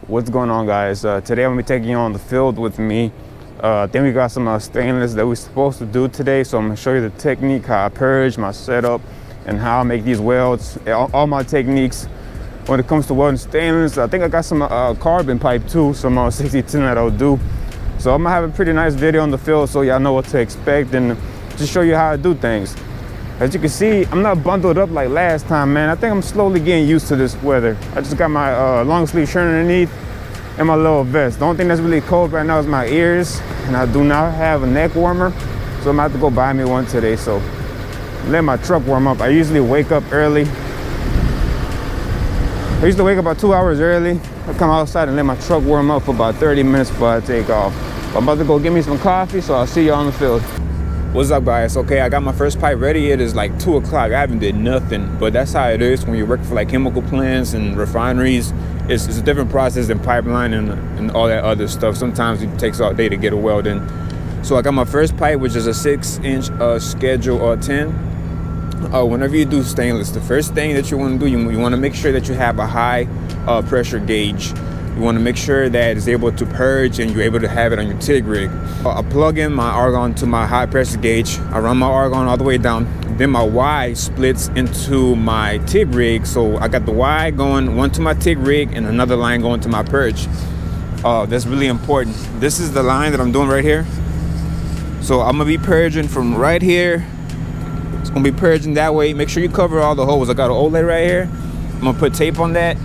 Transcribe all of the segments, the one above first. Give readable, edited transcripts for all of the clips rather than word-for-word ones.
What's going on, guys? Today I'm gonna be taking you on the field with me. Then we got some stainless that we're supposed to do today, so I'm gonna show you the technique, how I purge, my setup, and how I make these welds, all my techniques when it comes to welding stainless. I think I got some carbon pipe too, some 6010 that I'll do. So I'm gonna have a pretty nice video on the field so y'all know what to expect and just show you how I do things. As you can see, I'm not bundled up like last time, man. I think I'm slowly getting used to this weather. I just got my long sleeve shirt underneath and my little vest. The only thing that's really cold right now is my ears, and I do not have a neck warmer, so I'm gonna have to go buy me one today. So let my truck warm up. I usually wake up early. I used to wake up about 2 hours early. I come outside and let my truck warm up for about 30 minutes before I take off. I'm about to go get me some coffee, so I'll see you on the field. What's up, guys? Okay, I got my first pipe ready. It is like 2 o'clock. I haven't did nothing, but that's how it is when you work for like chemical plants and refineries. It's a different process than pipeline and all that other stuff. Sometimes it takes all day to get a weld in. So I got my first pipe, which is a 6-inch schedule 10. Whenever you do stainless, the first thing that you want to do, you want to make sure that you have a high pressure gauge. You want to make sure that it's able to purge and you're able to have it on your TIG rig. I plug in my argon to my high pressure gauge. I run my argon all the way down. Then my Y splits into my TIG rig. So I got the Y going one to my TIG rig and another line going to my purge. That's really important. This is the line that I'm doing right here. So I'm gonna be purging from right here. It's gonna be purging that way. Make sure you cover all the holes. I got an OLED right here. I'm gonna put tape on that.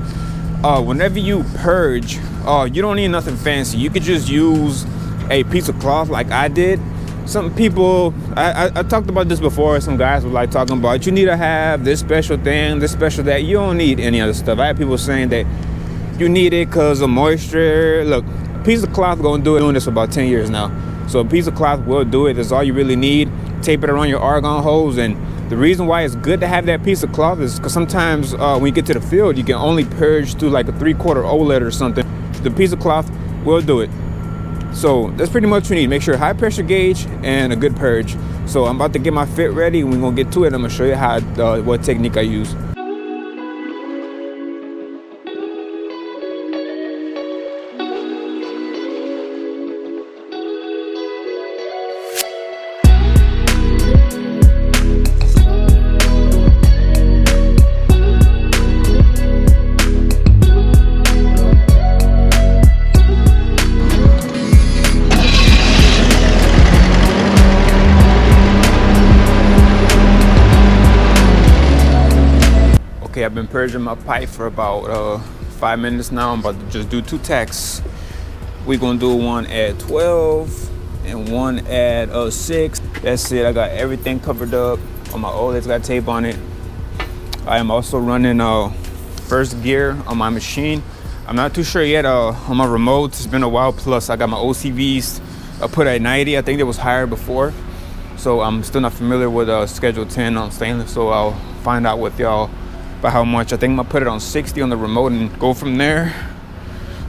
Whenever you purge, you don't need nothing fancy. You could just use a piece of cloth like I did. Some people, I talked about this before, some guys were like talking about, you need to have this special thing, this special that. You don't need any other stuff. I had people saying that you need it because of moisture. Look, a piece of cloth gonna do it. Doing this for about 10 years now. So a piece of cloth will do it. That's all you really need. Tape it around your argon hose. And the reason why it's good to have that piece of cloth is because sometimes when you get to the field, you can only purge through like a 3/4 OLED or something. The piece of cloth will do it. So that's pretty much what you need. Make sure high pressure gauge and a good purge. So I'm about to get my fit ready. We're gonna get to it. I'm gonna show you how what technique I use. Okay, I've been purging my pipe for about 5 minutes now. I'm about to just do 2 tacks. We're gonna do one at 12 and one at 6. That's it. I got everything covered up. On my OLED's got tape on it. I am also running first gear on my machine. I'm not too sure yet on my remote. It's been a while. Plus, I got my OCVs put at 90. I think it was higher before. So I'm still not familiar with schedule 10 on stainless. So I'll find out with y'all by how much. I think I'm gonna put it on 60 on the remote and go from there.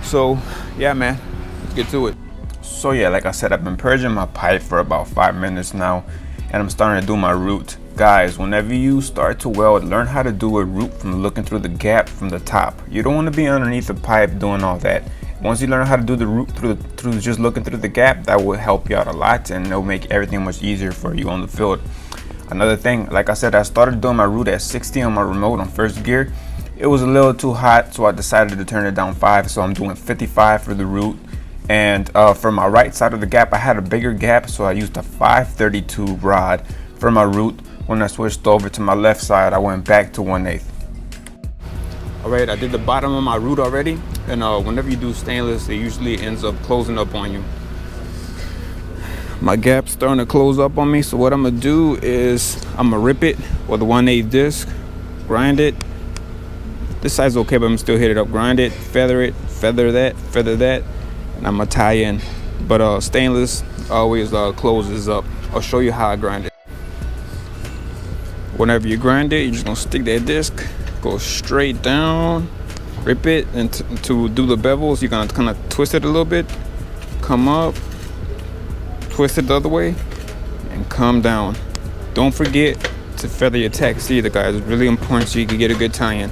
So yeah, man, let's get to it. So yeah, like I said, I've been purging my pipe for about 5 minutes now, and I'm starting to do my root. Guys, whenever you start to weld, learn how to do a root from looking through the gap from the top. You don't want to be underneath the pipe doing all that. Once you learn how to do the root through just looking through the gap, that will help you out a lot, and it'll make everything much easier for you on the field. Another thing, like I said, I started doing my root at 60 on my remote on first gear. It was a little too hot, so I decided to turn it down 5. So I'm doing 55 for the root. And for my right side of the gap, I had a bigger gap, so I used a 532 rod for my root. When I switched over to my left side, I went back to 1/8. All right, I did the bottom of my root already. And whenever you do stainless, it usually ends up closing up on you. My gap's starting to close up on me, so what I'm gonna do is I'm gonna rip it with a 1/8 disc, grind it. This side's okay, but I'm still hit it up, grind it, feather that, and I'm gonna tie in. But stainless always closes up. I'll show you how I grind it. Whenever you grind it, you're just gonna stick that disc, go straight down, rip it, and to do the bevels, you're gonna kind of twist it a little bit, come up, twist it the other way, and come down. Don't forget to feather your tacks either, guys. It's really important so you can get a good tie-in.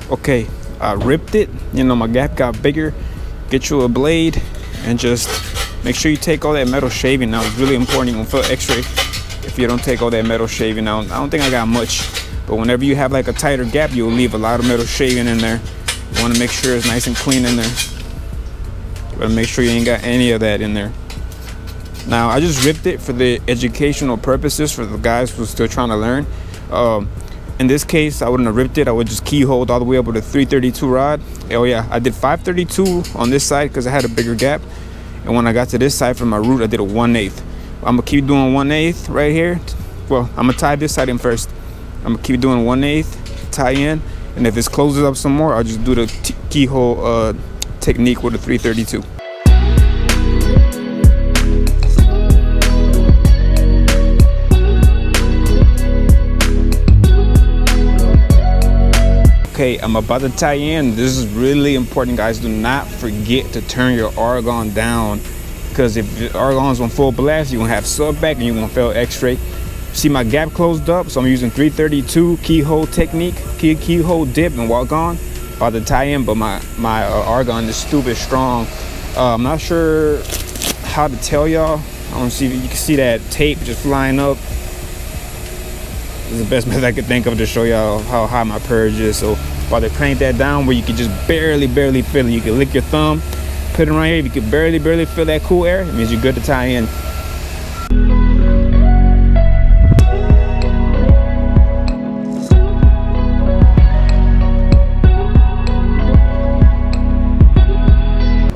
Okay, I ripped it. You know, my gap got bigger. Get you a blade and just make sure you take all that metal shaving out. It's really important. You're gonna feel x-ray if you don't take all that metal shaving out. I don't think I got much, but whenever you have like a tighter gap, you'll leave a lot of metal shaving in there. You wanna make sure it's nice and clean in there. You wanna make sure you ain't got any of that in there. Now, I just ripped it for the educational purposes for the guys who are still trying to learn. In this case, I wouldn't have ripped it. I would just keyholed all the way up with a 332 rod. Oh yeah, I did 532 on this side because I had a bigger gap. And when I got to this side from my root, I did a 1/8. I'm gonna keep doing 1/8 right here. Well, I'm gonna tie this side in first. I'm gonna keep doing 1/8, tie in. And if it closes up some more, I'll just do the keyhole technique with a 332. Okay, I'm about to tie in. This is really important, guys. Do not forget to turn your argon down, because if the argon's on full blast, you're gonna have sub back and you're gonna fail x-ray. See, my gap closed up, so I'm using 332 keyhole technique, keyhole dip and walk on. About to tie in, but my argon is stupid strong. I'm not sure how to tell y'all. I don't see, you can see that tape just flying up. This is the best method I could think of to show y'all how high my purge is. So while they crank that down where you can just barely feel it, you can lick your thumb, put it right here. If you can barely feel that cool air, it means you're good to tie in.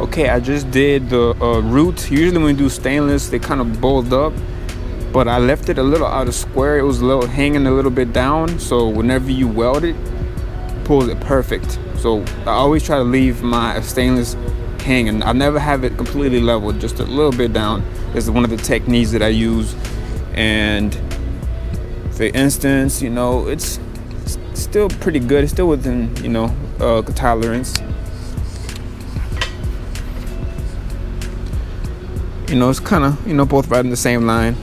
Okay, I just did the root. Usually when we do stainless, they kind of bulge up, but I left it a little out of square. It was a little hanging a little bit down, so whenever you weld it, pulls it perfect. So I always try to leave my stainless hanging. I never have it completely level, just a little bit down. This is one of the techniques that I use. And for instance, you know, it's still pretty good. It's still within, you know, tolerance. You know, it's kind of, you know, both right in the same line.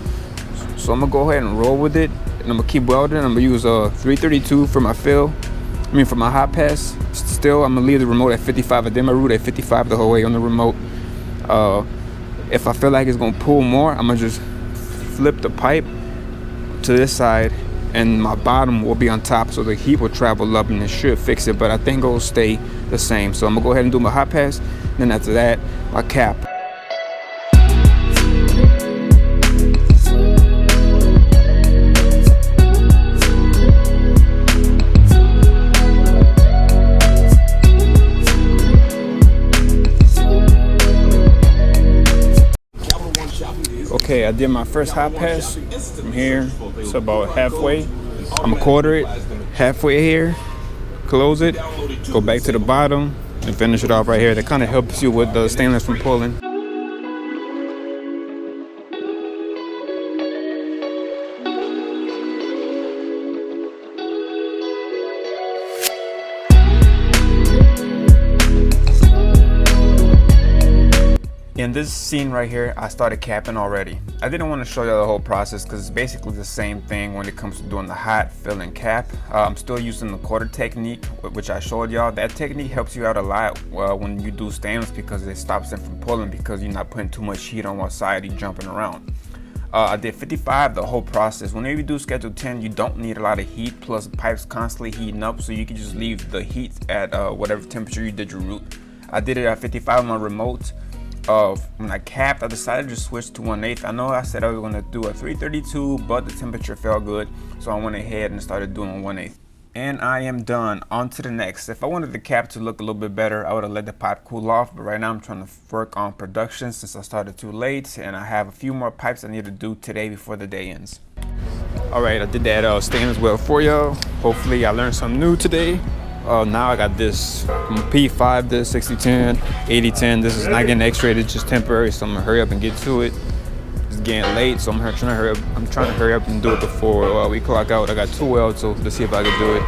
So I'm gonna go ahead and roll with it, and I'm gonna keep welding. I'm gonna use a 332 for my fill. For my hot pass. Still, I'm gonna leave the remote at 55. I did my root at 55 the whole way on the remote. If I feel like it's gonna pull more, I'm gonna just flip the pipe to this side, and my bottom will be on top, so the heat will travel up, and it should fix it. But I think it'll stay the same. So I'm gonna go ahead and do my hot pass. Then after that, my cap. Okay, I did my first hot pass from here, so about halfway. I'm gonna quarter it, halfway here, close it, go back to the bottom, and finish it off right here. That kind of helps you with the stainless from pulling. In this scene right here, I started capping already. I didn't want to show you the whole process because it's basically the same thing when it comes to doing the hot, fill, and cap. I'm still using the quarter technique, which I showed y'all. That technique helps you out a lot when you do stainless, because it stops them from pulling, because you're not putting too much heat on one side, you're jumping around. I did 55 the whole process. Whenever you do schedule 10, you don't need a lot of heat, plus the pipe's constantly heating up, so you can just leave the heat at whatever temperature you did your root. I did it at 55 on my remote. When I capped, I decided to switch to 1/8. I know I said I was going to do a 332, but the temperature felt good, so I went ahead and started doing 1/8. And I am done. On to the next. If I wanted the cap to look a little bit better, I would have let the pipe cool off, but right now I'm trying to work on production since I started too late, and I have a few more pipes I need to do today before the day ends. Alright, I did that stainless weld for y'all. Hopefully I learned something new today. Now I got this from P5, this 6010, 8010. This is not getting x-rayed, it's just temporary, so I'm gonna hurry up and get to it. It's getting late, so I'm trying to hurry up and do it before we clock out. I got 2 welds, so let's see if I can do it.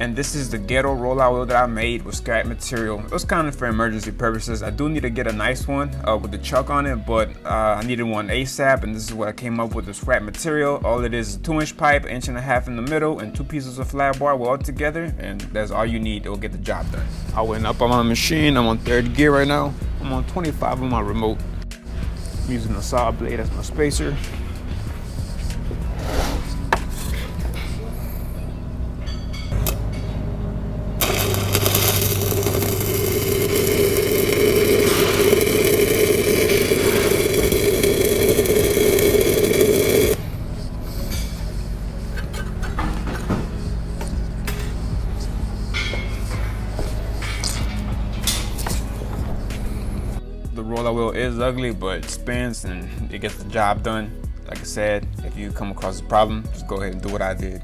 And this is the ghetto rollout wheel that I made with scrap material. It was kind of for emergency purposes. I do need to get a nice one with the chuck on it, but I needed one ASAP, and this is what I came up with, the scrap material. All it is a 2-inch pipe, 1.5 inches in the middle, and 2 pieces of flat bar welded together, and that's all you need. It will get the job done. I went up on my machine. I'm on 3rd gear right now. I'm on 25 on my remote. I'm using a saw blade as my spacer. The roller wheel is ugly, but it spins and it gets the job done. Like I said, if you come across a problem, just go ahead and do what I did.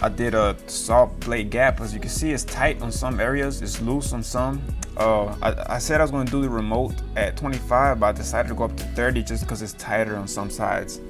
I did a saw blade gap. As you can see, it's tight on some areas, it's loose on some. I said I was going to do the remote at 25, but I decided to go up to 30 just because it's tighter on some sides.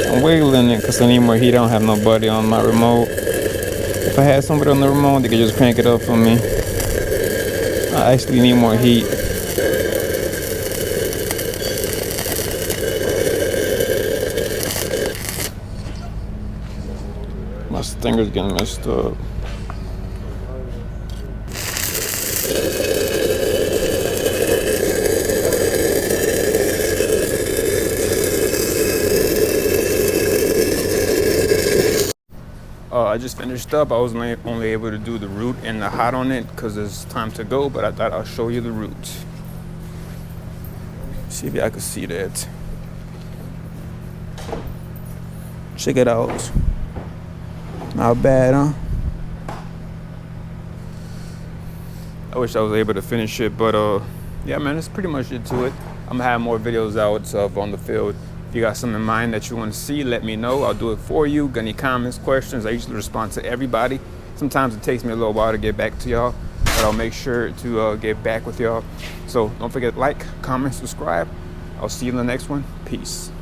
I'm wiggling it because I need more heat. I don't have nobody on my remote. If I had somebody on the remote, they could just crank it up for me. I actually need more heat. My stinger's getting messed up. I just finished up. I was only able to do the root and the hot on it because it's time to go, but I thought I'll show you the root. See if y'all can see that. Check it out. Not bad, huh? I wish I was able to finish it, but yeah, man, that's pretty much it to it. I'm gonna have more videos out of on the field. If you got something in mind that you want to see, let me know. I'll do it for you. Got any comments, questions? I usually respond to everybody. Sometimes it takes me a little while to get back to y'all, but I'll make sure to get back with y'all. So don't forget to like, comment, subscribe. I'll see you in the next one. Peace.